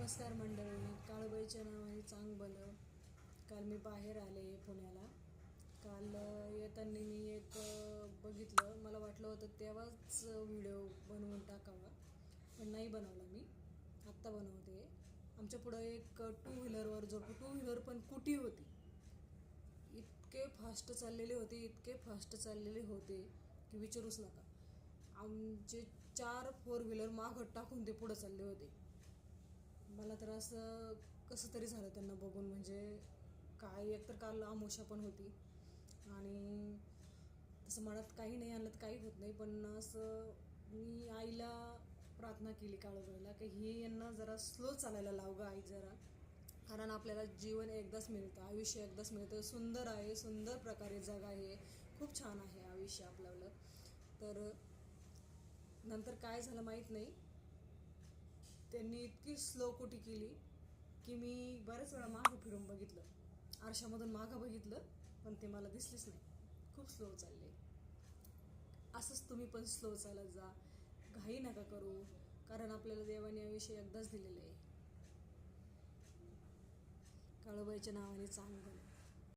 नमस्कार मंडळी, काळूबाईच्या नावाने चांग बनव. काल मी बाहेर आले पुण्याला. काल येताना मी एक बघितलं, मला वाटलं होतं तेव्हाच व्हिडिओ बनवून टाकावा, पण नाही बनवला मी. आत्ता बनवते. आमच्या पुढं एक टू व्हीलरवर जो टू व्हीलर पण कुटी होती. इतके फास्ट चाललेले होते की विचारूच नका. आमचे 4 फोर व्हीलर मागं टाकून ते पुढं चालले होते. मला तर असं कसं तरी झालं त्यांना बघून. म्हणजे काय, एकतर काल अमावस्या पण होती आणि तसं मनात काही नाही आणलं तर काही होत नाही, पण असं मी आईला प्रार्थना केली काळूबाईला की ही यांना जरा स्लो चालायला लाव गं आई जरा, कारण आपल्याला जीवन एकदाच मिळतं, आयुष्य एकदाच मिळतं. सुंदर आहे, सुंदर प्रकारे जग आहे, खूप छान आहे आयुष्य आपलं. तर नंतर काय झालं माहीत नाही, त्यांनी इतकी स्लो कुटी केली की मी बऱ्याच वेळा मागं फिरून बघितलं, आरशामधून मागं बघितलं, पण ते मला दिसलीच नाही. खूप स्लो चालले. असंच तुम्ही पण स्लो चालत जा, घाई नका करू, कारण आपल्याला देवाने आयुष्य एकदाच दिलेलं आहे. काळूबाईच्या नावाने चांग बनव.